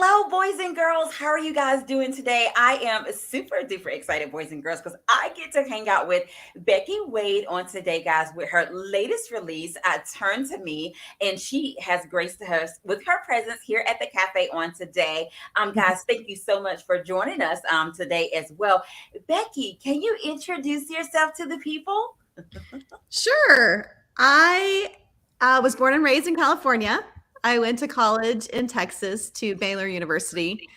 Hello, boys and girls. How are you guys doing today? I am super duper excited, boys and girls, because I get to hang out with Becky Wade on today, guys, with her latest release, Turn to Me. And she has graced us with her presence here at the cafe on today. Guys, thank you so much for joining us today as well. Becky, can you introduce yourself to the people? Sure. I was born and raised in California. I went to college in Texas to Baylor University.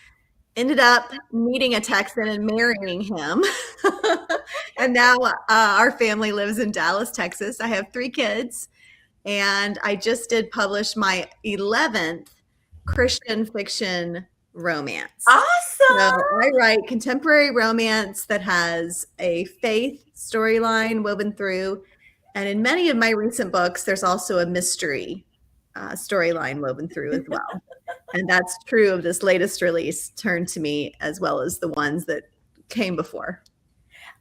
Ended up meeting a Texan and marrying him. And now our family lives in Dallas, Texas. I have 3 kids, and I just did publish my 11th Christian fiction romance. So Awesome. I write contemporary romance that has a faith storyline woven through. And in many of my recent books, there's also a mystery storyline woven through as well. And that's true of this latest release, Turn to Me, as well as the ones that came before.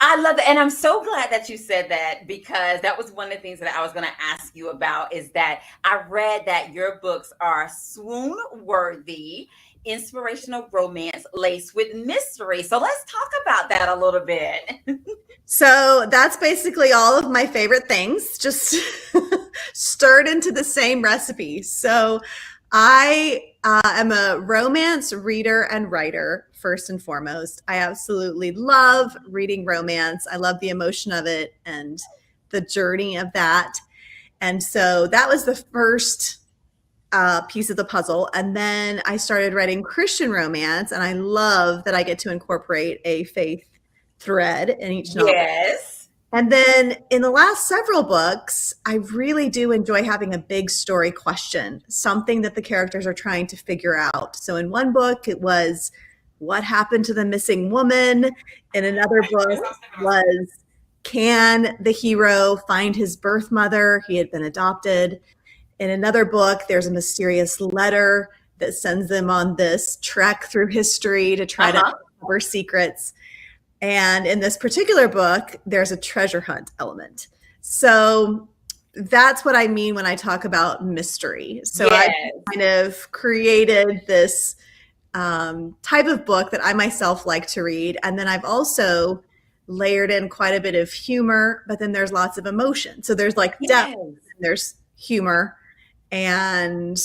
I love it. And I'm so glad that you said that, because that was one of the things that I was going to ask you about, is that I read that your books are swoon worthy, inspirational romance laced with mystery. So let's talk about that a little bit. So that's basically all of my favorite things, just stirred into the same recipe. So I am a romance reader and writer, first and foremost. I absolutely love reading romance. I love the emotion of it and the journey of that. And so that was the first piece of the puzzle. And then I started writing Christian romance, and I love that I get to incorporate a faith thread in each novel. Yes. And then in the last several books, I really do enjoy having a big story question, something that the characters are trying to figure out. So in one book, it was what happened to the missing woman. In another book was, can the hero find his birth mother? He had been adopted. In another book, there's a mysterious letter that sends them on this trek through history to try to uncover secrets. And in this particular book, there's a treasure hunt element. So that's what I mean when I talk about mystery. So Yes. I kind of created this type of book that I myself like to read. And then I've also layered in quite a bit of humor, but then there's lots of emotion. So there's like depth, and there's humor. And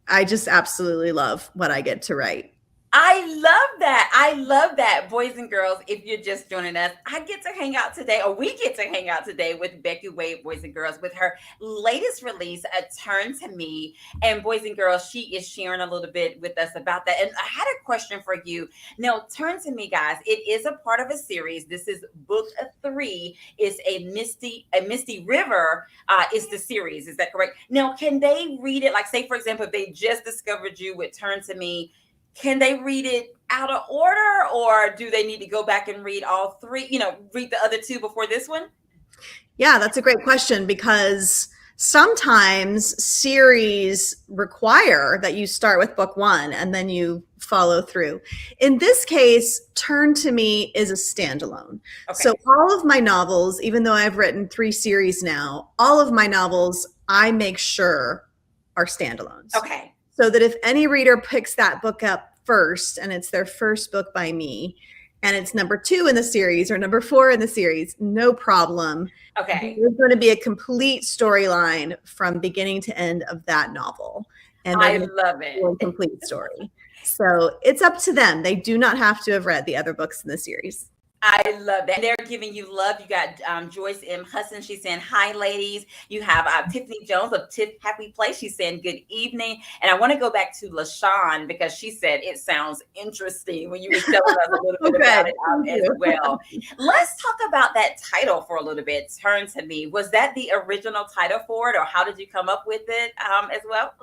I just absolutely love what I get to write. I love that. I love that. Boys and girls, if you're just joining us, I get to hang out today, or we get to hang out today with Becky Wade, boys and girls, with her latest release, A Turn to Me. And boys and girls, she is sharing a little bit with us about that. And I had a question for you. Now, Turn to Me, guys, it is a part of a series. This is book 3. It's a Misty River is the series. Is that correct? Now, can they read it? Like, say, for example, if they just discovered you with Turn to Me, can they read it out of order, or do they need to go back and read all 3, read the other 2 before this one? Yeah, that's a great question, because sometimes series require that you start with book 1 and then you follow through. In this case, Turn to Me is a standalone. Okay. So all of my novels, even though I've written 3 series now, all of my novels I make sure are standalones. Okay. So that if any reader picks that book up first and it's their first book by me, and it's number 2 in the series or number 4 in the series, no problem. Okay. There's going to be a complete storyline from beginning to end of that novel. And I love it. A complete story. So it's up to them. They do not have to have read the other books in the series. I love that. And they're giving you love. You got Joyce M. Hudson. She's saying, hi, ladies. You have Tiffany Jones of Tiff Happy Place. She's saying, good evening. And I want to go back to LaShawn, because she said it sounds interesting when you were telling us a little bit about it as well. Let's talk about that title for a little bit, Turn to Me. Was that the original title for it, or how did you come up with it as well?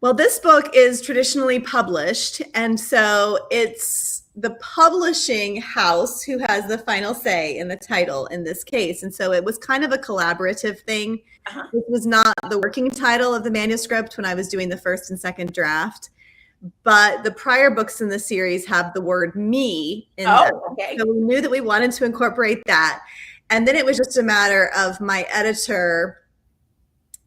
Well, this book is traditionally published, and so it's the publishing house who has the final say in the title in this case. And so it was kind of a collaborative thing. This was not the working title of the manuscript when I was doing the first and second draft, but the prior books in the series have the word me in them. Okay. So we knew that we wanted to incorporate that. And then it was just a matter of my editor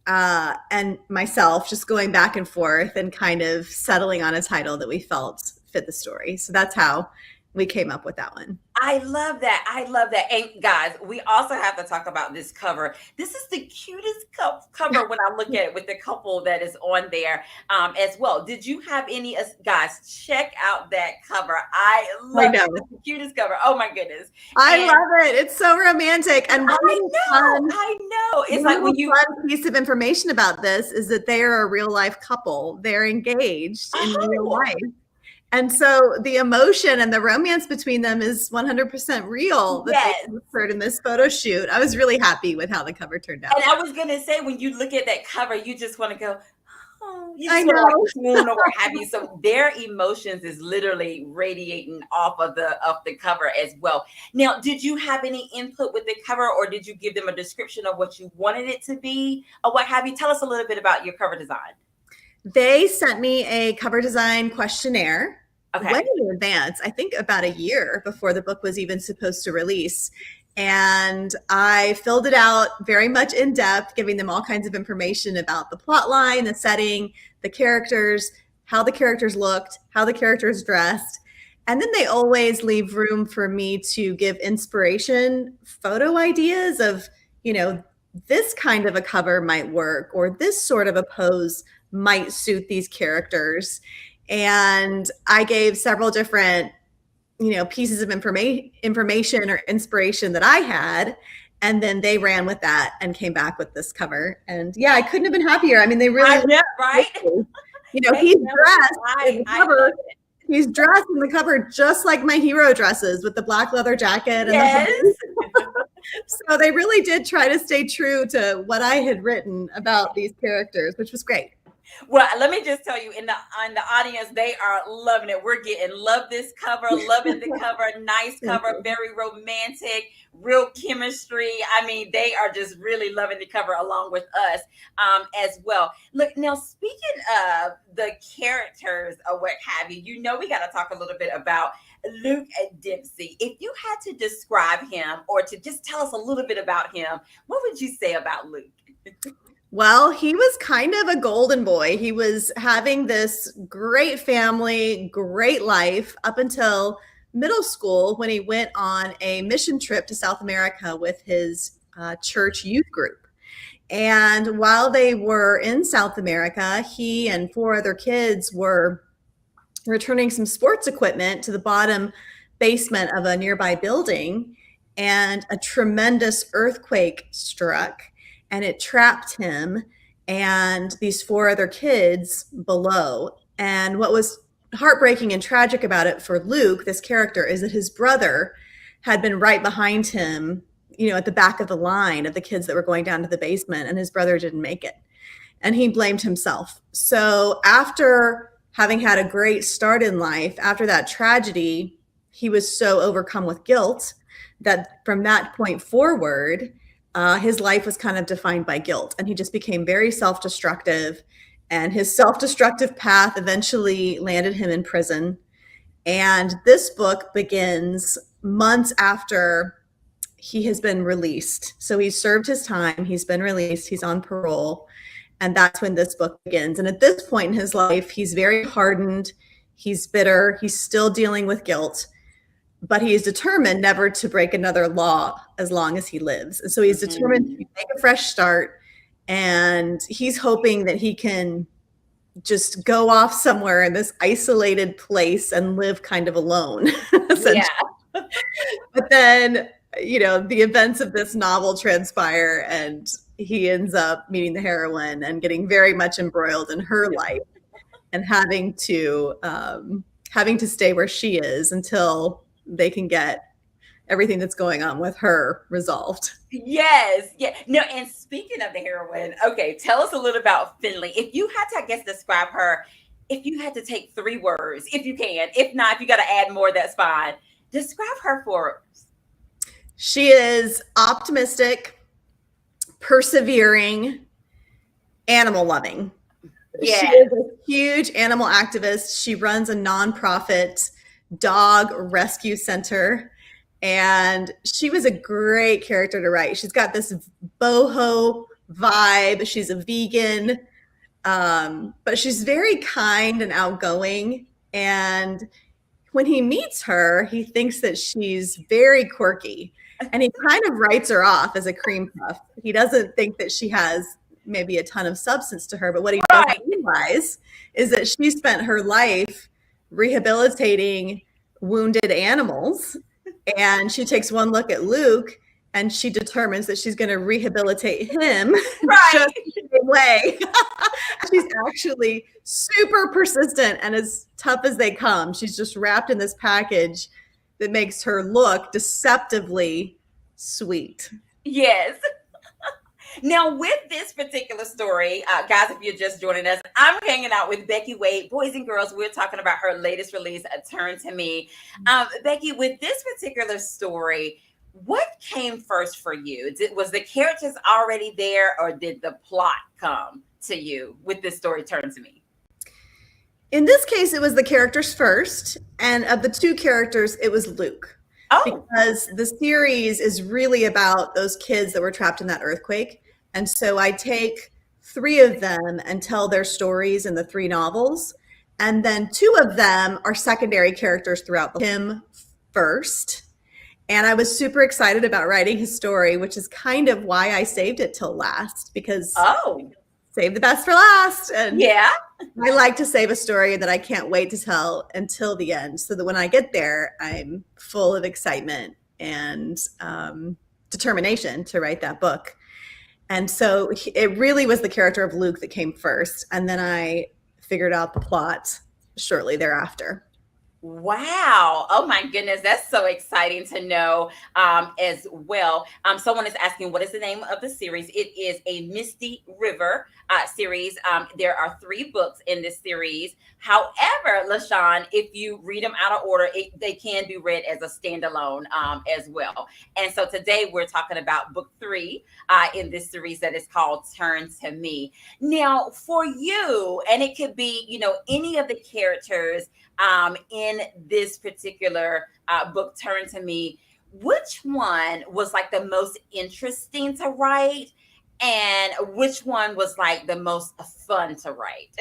and myself just going back and forth and kind of settling on a title that we felt fit the story. So that's how we came up with that one. I love that. I love that. And guys, we also have to talk about this cover. This is the cutest cover when I look at it with the couple that is on there as well. Did you have any, guys, check out that cover. I I love it. know. It's the cutest cover. Oh my goodness. I And love it. It's so romantic. And I know. It's like one when you, fun piece of information about this is that they are a real life couple. They're engaged in real oh, life. And so the emotion and the romance between them is 100% real that they yes. occurred in this photo shoot. I was really happy with how the cover turned And out. I was gonna say, when you look at that cover, you just want to go, oh, you I just want to know. like swoon or what have you. So their emotions is literally radiating off of the cover as well. Now, did you have any input with the cover, or did you give them a description of what you wanted it to be, or what have you? Tell us a little bit about your cover design. They sent me a cover design questionnaire way Okay. in advance, I think about a year before the book was even supposed to release. And I filled it out very much in depth, giving them all kinds of information about the plot line, the setting, the characters, how the characters looked, how the characters dressed. And then they always leave room for me to give inspiration photo ideas of, this kind of a cover might work, or this sort of a pose might suit these characters. And I gave several different, pieces of information or inspiration that I had. And then they ran with that and came back with this cover. And yeah, I couldn't have been happier. I mean, they really, I know, right? They he's nailed it. dressed in the I love cover. it. He's dressed in the cover just like my hero dresses, with the black leather jacket and the Yes. so they really did try to stay true to what I had written about these characters, which was great. Well, let me just tell you, in the audience, they are loving it. We're getting love this cover, loving the cover, nice cover, very romantic, real chemistry. I mean, they are just really loving the cover along with us as well. Look, now speaking of the characters or what have you, we got to talk a little bit about Luke Dempsey. If you had to describe him or to just tell us a little bit about him, what would you say about Luke? Well, he was kind of a golden boy. He was having this great family, great life up until middle school, when he went on a mission trip to South America with his church youth group. And while they were in South America, he and four other kids were returning some sports equipment to the bottom basement of a nearby building, and a tremendous earthquake struck, and it trapped him and these four other kids below. And what was heartbreaking and tragic about it for Luke, this character, is that his brother had been right behind him, at the back of the line of the kids that were going down to the basement, and his brother didn't make it. And he blamed himself. So after having had a great start in life, after that tragedy, he was so overcome with guilt that from that point forward, his life was kind of defined by guilt, and he just became very self-destructive. And his self-destructive path eventually landed him in prison. And this book begins months after he has been released. So he's served his time, he's been released, he's on parole. And that's when this book begins. And at this point in his life, he's very hardened, he's bitter, he's still dealing with guilt, but he is determined never to break another law as long as he lives. And so he's determined to make a fresh start, and he's hoping that he can just go off somewhere in this isolated place and live kind of alone. Yeah. But then, the events of this novel transpire, and he ends up meeting the heroine and getting very much embroiled in her life, and having to stay where she is until they can get everything that's going on with her resolved. Yes. Yeah. No, and speaking of the heroine, okay, tell us a little about Finley. If you had to, I guess, describe her, if you had to take 3 words, if you can, if not, if you got to add more, that's fine. Describe her for us. She is optimistic, persevering, animal loving. Yeah. She is a huge animal activist. She runs a nonprofit dog rescue center, and she was a great character to write. She's got this boho vibe. She's a vegan, but she's very kind and outgoing. And when he meets her, he thinks that she's very quirky and he kind of writes her off as a cream puff. He doesn't think that she has maybe a ton of substance to her, but what he doesn't Right. realize is that she spent her life rehabilitating wounded animals. And she takes one look at Luke and she determines that she's going to rehabilitate him Right. just the same way. She's actually super persistent and as tough as they come. She's just wrapped in this package that makes her look deceptively sweet. Yes. Now, with this particular story, guys, if you're just joining us, I'm hanging out with Becky Wade. Boys and girls, we're talking about her latest release, A Turn to Me. Becky, with this particular story, what came first for you? Was the characters already there, or did the plot come to you with this story, Turn to Me? In this case, it was the characters first. And of the two characters, it was Luke. Oh, Because the series is really about those kids that were trapped in that earthquake. And so I take three of them and tell their stories in the three novels. And then two of them are secondary characters throughout him first. And I was super excited about writing his story, which is kind of why I saved it till last, because oh, save the best for last. And yeah. I like to save a story that I can't wait to tell until the end so that when I get there, I'm full of excitement and determination to write that book. And so it really was the character of Luke that came first. And then I figured out the plot shortly thereafter. Wow. Oh my goodness. That's so exciting to know as well. Someone is asking, what is the name of the series? It is a Misty River series. There are 3 books in this series. However, LaShawn, if you read them out of order, they can be read as a standalone as well. And so today we're talking about book 3 in this series that is called Turn to Me. Now, for you, and it could be, any of the characters in this particular book, Turn to Me, which one was like the most interesting to write? And which one was like the most fun to write?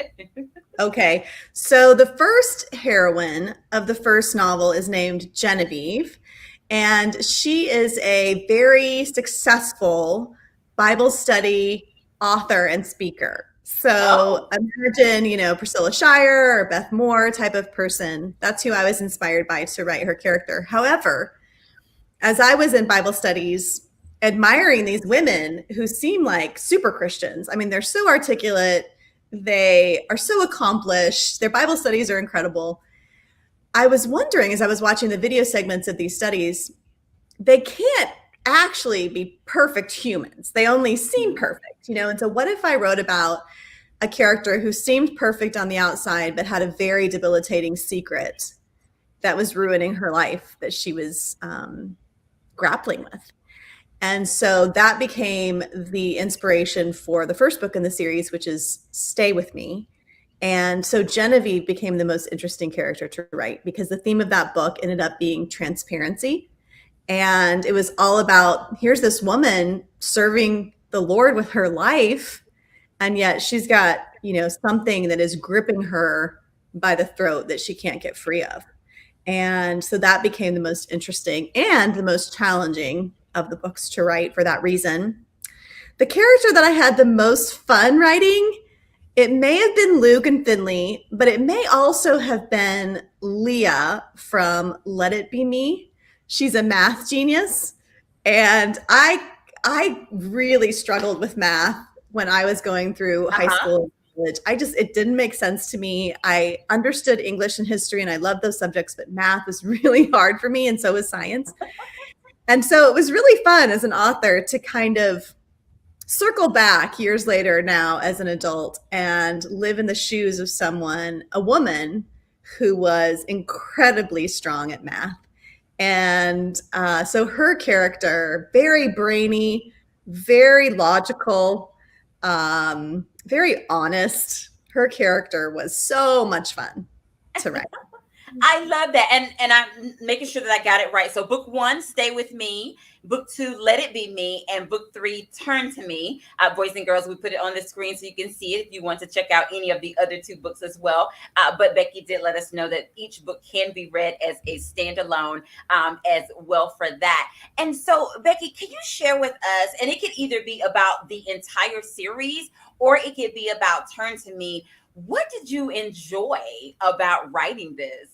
Okay. So the first heroine of the first novel is named Genevieve, and she is a very successful Bible study author and speaker. So Oh, imagine, Priscilla Shire or Beth Moore type of person. That's who I was inspired by to write her character. However, as I was in Bible studies, admiring these women who seem like super Christians. I mean, they're so articulate, they are so accomplished, their Bible studies are incredible. I was wondering as I was watching the video segments of these studies, they can't actually be perfect humans. They only seem perfect, And so, what if I wrote about a character who seemed perfect on the outside, but had a very debilitating secret that was ruining her life that she was grappling with? And so that became the inspiration for the first book in the series, which is Stay With Me. And so Genevieve became the most interesting character to write because the theme of that book ended up being transparency. And it was all about here's this woman serving the Lord with her life, and yet she's got, something that is gripping her by the throat that she can't get free of. And so that became the most interesting and the most challenging of the books to write for that reason. The character that I had the most fun writing, it may have been Luke and Finley, but it may also have been Leah from Let It Be Me. She's a math genius, and I really struggled with math when I was going through high uh-huh. school and college. It didn't make sense to me. I understood English and history and I loved those subjects, but math was really hard for me, and so was science. And so it was really fun as an author to kind of circle back years later now as an adult and live in the shoes of someone, a woman who was incredibly strong at math. And so her character, very brainy, very logical, very honest. Her character was so much fun to write. I love that, and I'm making sure that I got it right. So, book one, Stay with Me. Book two, Let It Be Me, and book three, Turn to Me. Boys and girls, we put it on the screen so you can see it if you want to check out any of the other two books as well. But Becky did let us know that each book can be read as a standalone as well for that. And so, Becky, can you share with us? And it could either be about the entire series or it could be about Turn to Me. What did you enjoy about writing this?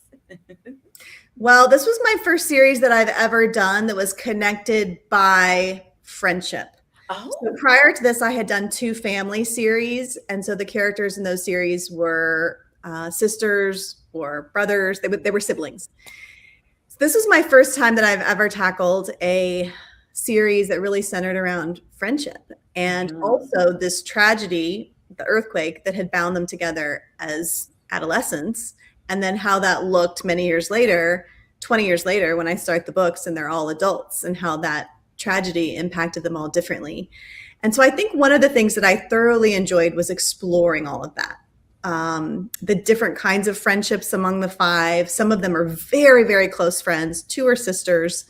Well, this was my first series that I've ever done that was connected by friendship. So Oh, prior to this, I had done two family series. And so the characters in those series were sisters or brothers, they were siblings. So this was my first time that I've ever tackled a series that really centered around friendship and mhm. also this tragedy, the earthquake that had bound them together as adolescents, and then how that looked many years later, 20 years later, when I start the books and they're all adults, and how that tragedy impacted them all differently. And so I think one of the things that I thoroughly enjoyed was exploring all of that. The different kinds of friendships among the five. Some of them are very, very close friends. Two are sisters.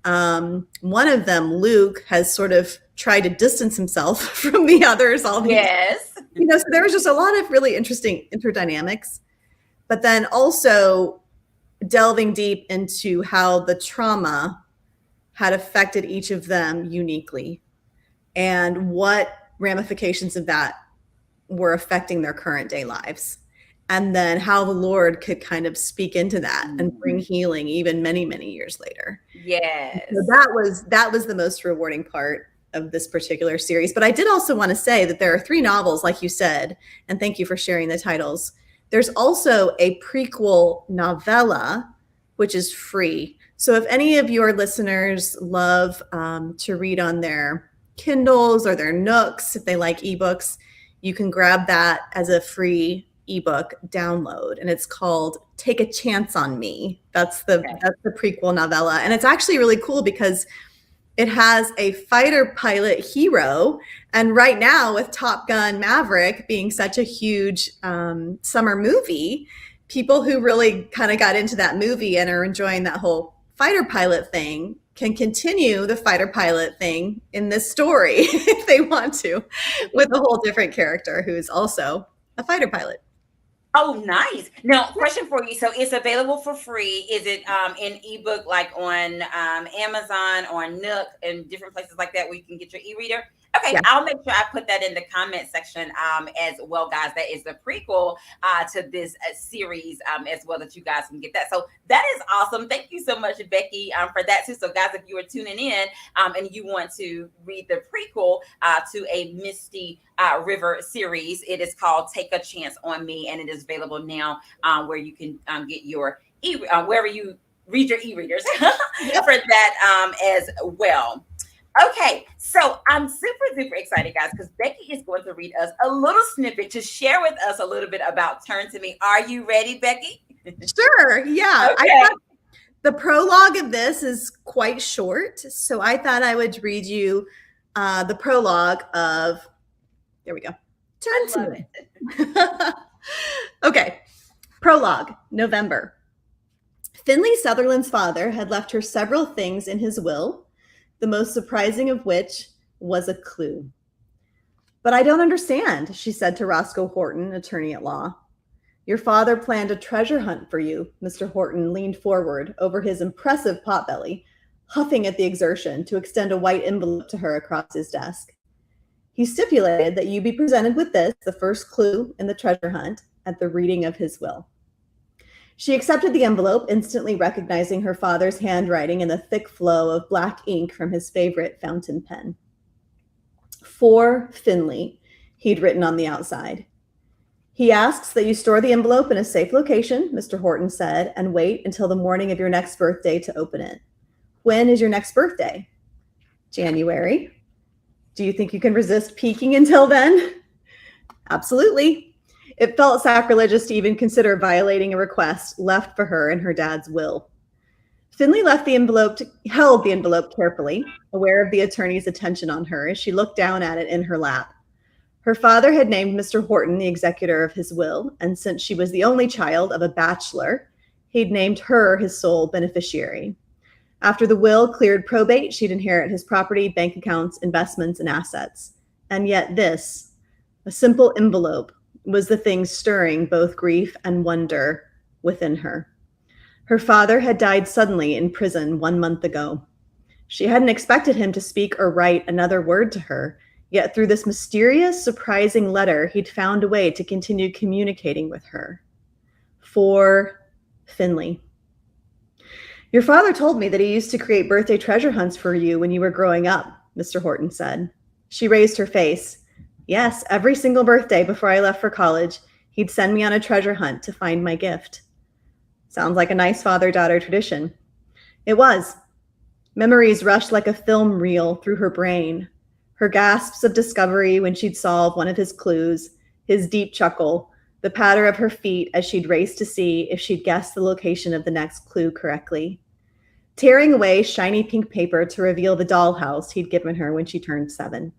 One of them, Luke, has sort of tried to distance himself from the others all these, Yes. so there was just a lot of really interesting interdynamics. But then also delving deep into how the trauma had affected each of them uniquely and what ramifications of that were affecting their current day lives. And then how the Lord could kind of speak into that and bring Mm. healing even many, many years later. So Yes. that was the most rewarding part of this particular series. But I did also want to say that there are three novels, like you said, and thank you for sharing the titles. There's also a prequel novella, which is free. So if any of your listeners love to read on their Kindles or their Nooks, if they like ebooks, you can grab that as a free ebook download, and it's called Take a Chance on Me. Okay. That's the prequel novella, and it's actually really cool because it has a fighter pilot hero, and right now with Top Gun Maverick being such a huge summer movie, people who really kind of got into that movie and are enjoying that whole fighter pilot thing can continue the fighter pilot thing in this story if they want to, with a whole different character who's also a fighter pilot. Oh, nice. Now, question for you. So it's available for free. Is it in ebook like on Amazon or Nook and different places like that where you can get your e-reader? Okay, Yeah. I'll make sure I put that in the comment section as well, guys. That is the prequel to this series as well that you guys can get that. So that is awesome. Thank you so much, Becky, for that too. So, guys, if you are tuning in and you want to read the prequel to a Misty River series. It is called Take a Chance on Me, and it is available now where you can get your wherever you read your e-readers Yep. for that as well. Okay, so I'm super excited, guys, because Becky is going to read us a little snippet to share with us a little bit about Turn to Me. Are you ready, Becky? Sure. Yeah. I Okay. thought the prologue of this is quite short, so I thought I would read you the prologue of, there we go, I Turn to love it. Me. Okay, prologue, November. Finley Sutherland's father had left her several things in his will, the most surprising of which was a clue. But I don't understand, she said to Roscoe Horton, attorney at law. Your father planned a treasure hunt for you. Mr. Horton leaned forward over his impressive potbelly, huffing at the exertion to extend a white envelope to her across his desk. He stipulated that you be presented with this, the first clue in the treasure hunt, at the reading of his will. She accepted the envelope, instantly recognizing her father's handwriting in the thick flow of black ink from his favorite fountain pen. For Finley, he'd written on the outside. He asks that you store the envelope in a safe location, Mr. Horton said, and wait until the morning of your next birthday to open it. When is your next birthday? January. Do you think you can resist peeking until then? Absolutely. It felt sacrilegious to even consider violating a request left for her in her dad's will. Finley held the envelope carefully, aware of the attorney's attention on her as she looked down at it in her lap. Her father had named Mr. Horton the executor of his will, and since she was the only child of a bachelor, He'd named her his sole beneficiary. After the will cleared probate, she'd inherit his property, bank accounts, investments, and assets. And yet, this, a simple envelope, was the thing stirring both grief and wonder within her. Her father had died suddenly in prison 1 month ago. She hadn't expected him to speak or write another word to her, yet through this mysterious, surprising letter, he'd found a way to continue communicating with her. For Finley. Your father told me that he used to create birthday treasure hunts for you when you were growing up, Mr. Horton said. She raised her face. Yes, every single birthday before I left for college, he'd send me on a treasure hunt to find my gift. Sounds like a nice father-daughter tradition. It was. Memories rushed like a film reel through her brain. Her gasps of discovery when she'd solve one of his clues, his deep chuckle, the patter of her feet as she'd race to see if she'd guessed the location of the next clue correctly. Tearing away shiny pink paper to reveal the dollhouse he'd given her when she turned 7.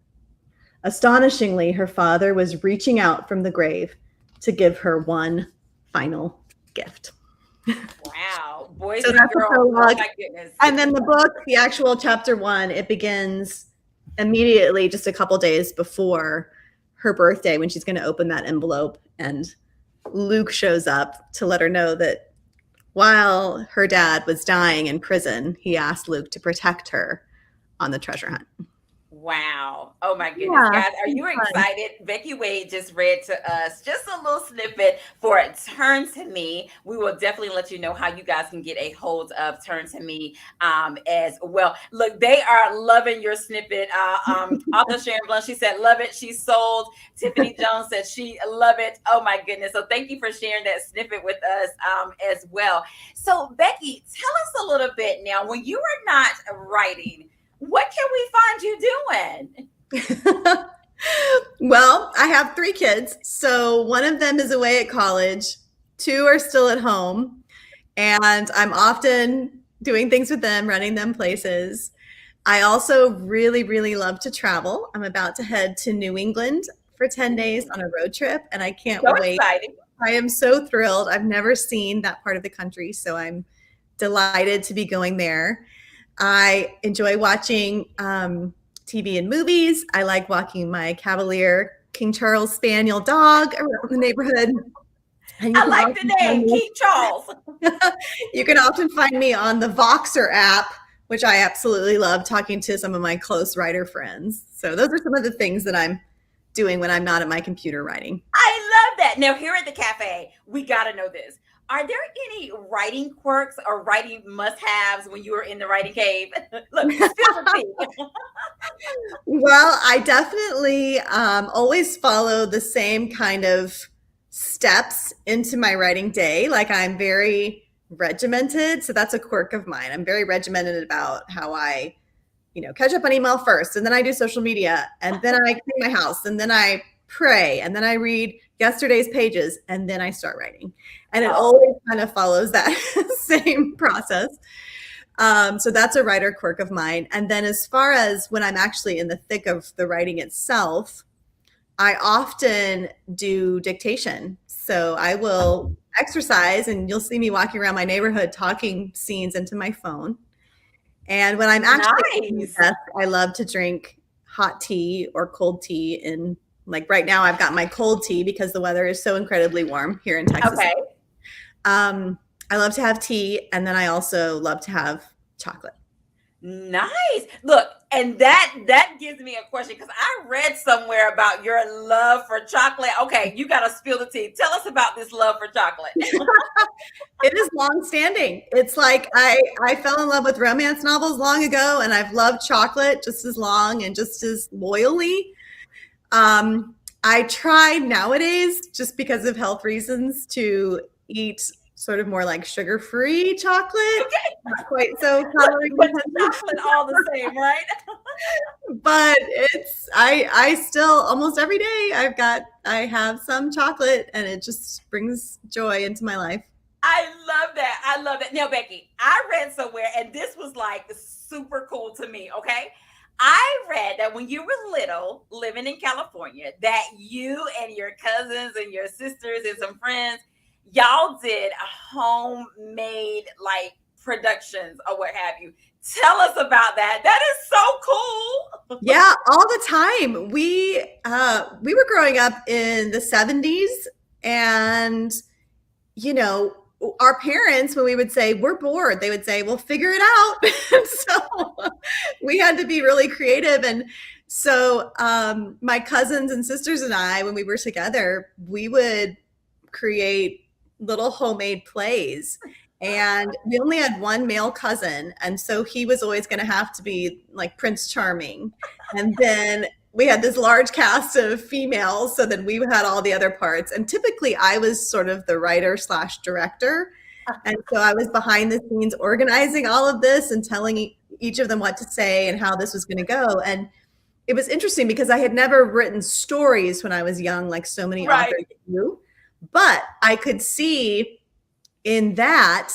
Astonishingly, her father was reaching out from the grave to give her one final gift. Wow. Boys So and that's the girls. Oh prologue. my goodness. And then the book, the actual chapter 1, it begins immediately just a couple days before her birthday when she's going to open that envelope. And Luke shows up to let her know that while her dad was dying in prison, he asked Luke to protect her on the treasure hunt. Wow. Oh my goodness. Yeah, Guys, are you excited? Becky Wade just read to us just a little snippet for Turn to Me. We will definitely let you know how you guys can get a hold of Turn to Me as well. Look, they are loving your snippet. Author Sharon Blunt, she said, love it. She's sold. Tiffany Jones said she love it. Oh my goodness. So thank you for sharing that snippet with us as well. So Becky, tell us a little bit now, when you were not writing, what can we find you doing? Well, I have 3 kids. So one of them is away at college, 2 are still at home, and I'm often doing things with them, running them places. I also really, really love to travel. I'm about to head to New England for 10 days on a road trip, and I can't So wait. exciting. I am so thrilled. I've never seen that part of the country, so I'm delighted to be going there. I enjoy watching TV and movies. I like walking my Cavalier King Charles Spaniel dog around the neighborhood. And I like the name, King Charles. You can often find me on the Voxer app, which I absolutely love, talking to some of my close writer friends. So those are some of the things that I'm doing when I'm not at my computer writing. I love that. Now, here at the cafe, we got to know this. Are there any writing quirks or writing must-haves when you were in the writing cave? Look, spill the tea. Well, I definitely always follow the same kind of steps into my writing day. Like I'm very regimented, so that's a quirk of mine. I'm very regimented about how I, catch up on email first, and then I do social media, and then I clean my house, and then I pray, and then I read yesterday's pages, and then I start writing. And it always kind of follows that same process. So that's a writer quirk of mine. And then as far as when I'm actually in the thick of the writing itself, I often do dictation. So I will exercise and you'll see me walking around my neighborhood talking scenes into my phone. And when I'm actually Nice. I love to drink hot tea or cold tea. And like right now, I've got my cold tea because the weather is so incredibly warm here in Texas. Okay. I love to have tea, and then I also love to have chocolate. Nice. Look, and that gives me a question because I read somewhere about your love for chocolate. Okay, you got to spill the tea. Tell us about this love for chocolate. It is long-standing. It's like I fell in love with romance novels long ago, and I've loved chocolate just as long and just as loyally. I try nowadays, just because of health reasons, to eat sort of more like sugar-free chocolate. Okay. Not quite so calorie But intensive. chocolate all the same, right? But I still almost every day I have some chocolate, and it just brings joy into my life. I love that. I love that. Now, Becky, I read somewhere, and this was like super cool to me. Okay. I read that when you were little, living in California, that you and your cousins and your sisters and some friends y'all did homemade like productions or what have you. Tell us about that. That is so cool. Yeah, all the time. We were growing up in the 70s, and you know, our parents, when we would say we're bored, they would say, "Well, figure it out." And so we had to be really creative. And so my cousins and sisters and I, when we were together, we would create little homemade plays. And we only had one male cousin, and so he was always going to have to be like Prince Charming. And then we had this large cast of females, so then we had all the other parts. And typically I was sort of the writer slash director. And so I was behind the scenes organizing all of this and telling each of them what to say and how this was going to go. And it was interesting because I had never written stories when I was young, like so many Right. authors do. But I could see in that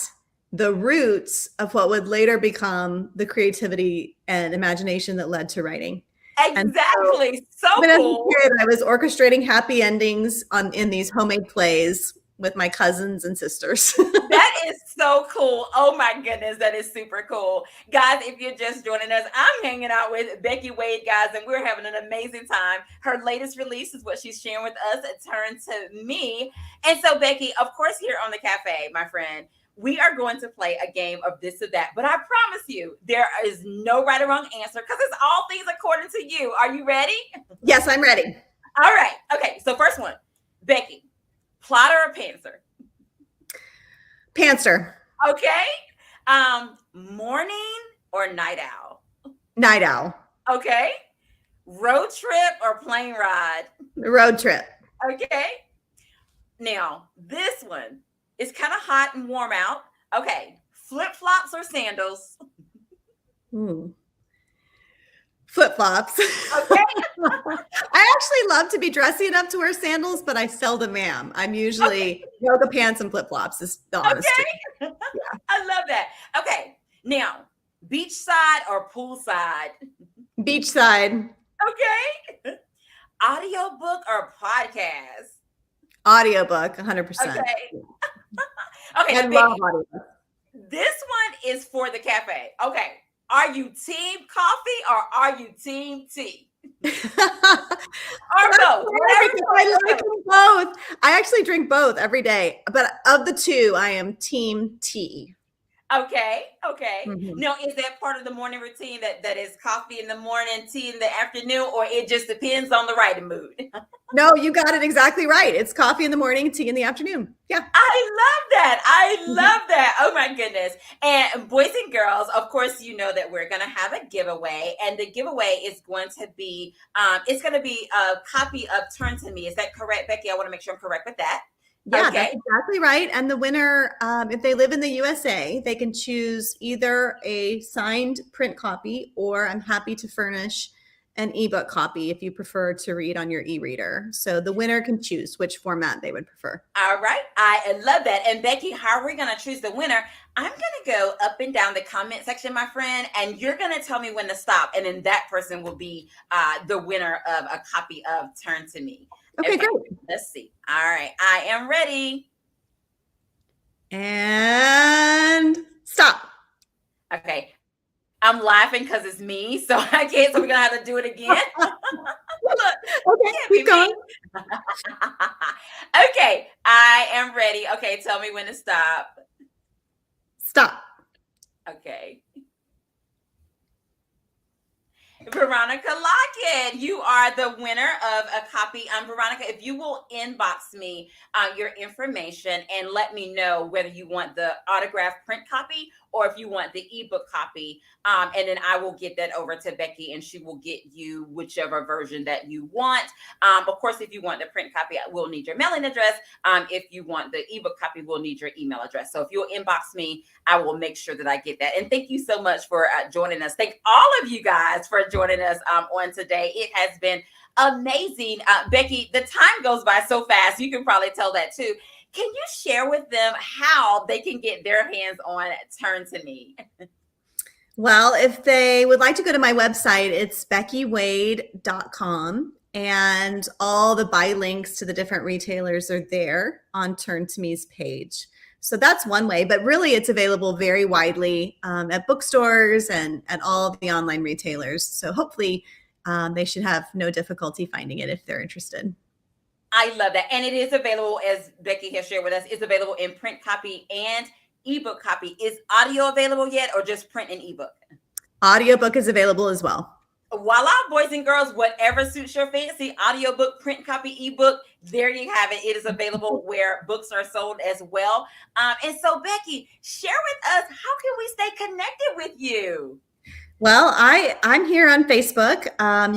the roots of what would later become the creativity and imagination that led to writing. And so Exactly. So even as a cool. kid, I was orchestrating happy endings in these homemade plays with my cousins and sisters. That is so cool. Oh my goodness, that is super cool. Guys, if you're just joining us, I'm hanging out with Becky Wade, guys, and we're having an amazing time. Her latest release is what she's sharing with us, It Turned to Me. And so, Becky, of course, here on the cafe, my friend, we are going to play a game of this or that. But I promise you, there is no right or wrong answer because it's all things according to you. Are you ready? Yes, I'm ready. All right. Okay. So, first one, Becky, plotter or pantser? Pantser. Okay. Morning or night owl? Night owl. Okay. Road trip or plane ride? Road trip. Okay. Now, this one is kind of hot and warm out. Okay. Flip flops or sandals? Flip flops. Okay. I actually love to be dressy enough to wear sandals, but I seldom am. I'm usually yoga pants and flip flops, is the honest truth. Okay. I love that. Okay. Now, beachside or poolside? Beachside. Okay. Audiobook or podcast? Audiobook, 100%. Okay. Okay. I Becky, love audiobooks. this one is for the cafe. Okay. Are you team coffee or are you team tea? Or both? I like them both. I actually drink both every day, but of the two, I am team tea. Okay. Okay. Mhm. Now, is that part of the morning routine that is coffee in the morning, tea in the afternoon, or it just depends on the writing mood? No, you got it exactly right. It's coffee in the morning, tea in the afternoon. Yeah. I love that. I love that. Oh my goodness. And boys and girls, of course, you know that we're going to have a giveaway, and the giveaway is going to be, it's going to be a copy of Turn to Me. Is that correct, Becky? I want to make sure I'm correct with that. Yeah, Okay. that's exactly right. And the winner, if they live in the USA, they can choose either a signed print copy, or I'm happy to furnish an ebook copy if you prefer to read on your e-reader. So the winner can choose which format they would prefer. All right. I love that. And Becky, how are we going to choose the winner? I'm going to go up and down the comment section, my friend, and you're going to tell me when to stop. And then that person will be the winner of a copy of Turn to Me. Okay, great. Let's see. All right. I am ready. And stop. Okay. I'm laughing because it's me, so I can't. So we're gonna have to do it again. Look, Okay, keep going. Okay, I am ready. Okay, tell me when to stop. Stop. Okay. Veronica Lockett, you are the winner of a copy. Veronica, if you will inbox me your information and let me know whether you want the autographed print copy or if you want the ebook copy, and then I will get that over to Becky and she will get you whichever version that you want. Of course, if you want the print copy, we'll need your mailing address. If you want the ebook copy, we'll need your email address. So if you'll inbox me, I will make sure that I get that. And thank you so much for joining us. Thank all of you guys for joining us on today. It has been amazing. Becky, the time goes by so fast. You can probably tell that too. Can you share with them how they can get their hands on Turn to Me? Well, if they would like to go to my website, it's beckywade.com. and all the buy links to the different retailers are there on Turn to Me's page. So that's one way, but really it's available very widely at bookstores and at all the online retailers. So hopefully they should have no difficulty finding it if they're interested. I love that. And it is available, as Becky has shared with us, it's available in print copy and ebook copy. Is audio available yet, or just print and ebook? Audiobook is available as well. Voila, boys and girls, whatever suits your fancy, audiobook, print copy, ebook, there you have it. It is available where books are sold as well. And so, Becky, share with us, how can we stay connected with you? Well, I'm here on Facebook.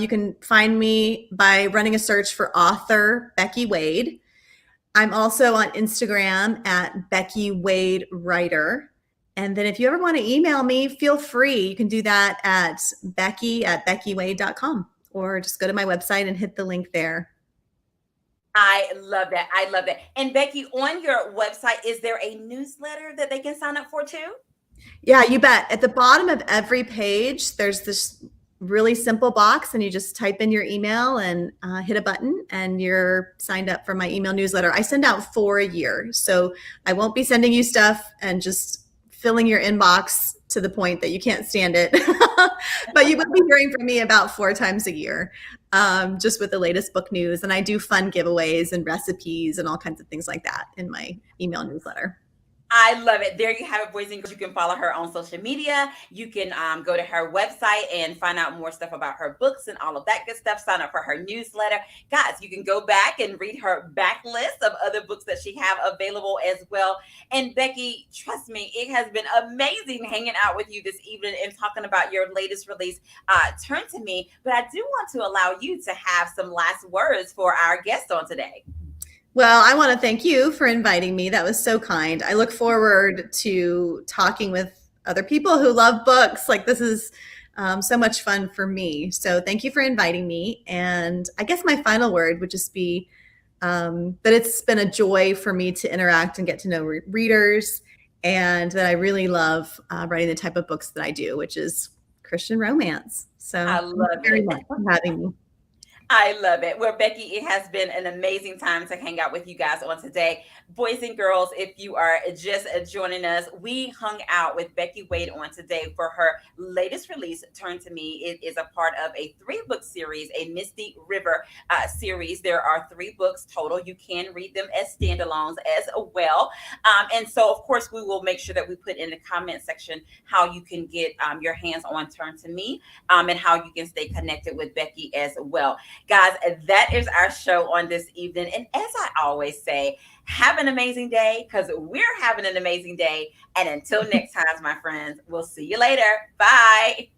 You can find me by running a search for author Becky Wade. I'm also on Instagram at Becky Wade Writer. And then if you ever want to email me, feel free. You can do that at becky@beckywade.com, or just go to my website and hit the link there. I love that. I love that. And Becky, on your website, is there a newsletter that they can sign up for too? Yeah, you bet. At the bottom of every page, there's this really simple box, and you just type in your email and hit a button, and you're signed up for my email newsletter. I send out 4 a year, so I won't be sending you stuff and just filling your inbox to the point that you can't stand it. But you will be hearing from me about 4 times a year, just with the latest book news. And I do fun giveaways and recipes and all kinds of things like that in my email newsletter. I love it. There you have it, boys and girls. You can follow her on social media. You can go to her website and find out more stuff about her books and all of that good stuff. Sign up for her newsletter. Guys, you can go back and read her backlist of other books that she have available as well. And Becky, trust me, it has been amazing hanging out with you this evening and talking about your latest release, Turn to Me. But I do want to allow you to have some last words for our guest on today. Well, I want to thank you for inviting me. That was so kind. I look forward to talking with other people who love books. Like, this is so much fun for me. So thank you for inviting me. And I guess my final word would just be that it's been a joy for me to interact and get to know readers, and that I really love writing the type of books that I do, which is Christian romance. So I thank love you very it. much for having me. I love it. Well, Becky, it has been an amazing time to hang out with you guys on today. Boys and girls, if you are just joining us, we hung out with Becky Wade on today for her latest release, Turn to Me. It is a part of a 3-book series, a Misty River series. There are 3 books total. You can read them as standalones as well. And so, of course, we will make sure that we put in the comment section how you can get your hands on Turn to Me, and how you can stay connected with Becky as well. Guys, that is our show on this evening. And as I always say, have an amazing day, because we're having an amazing day. And until next time, my friends, we'll see you later. Bye.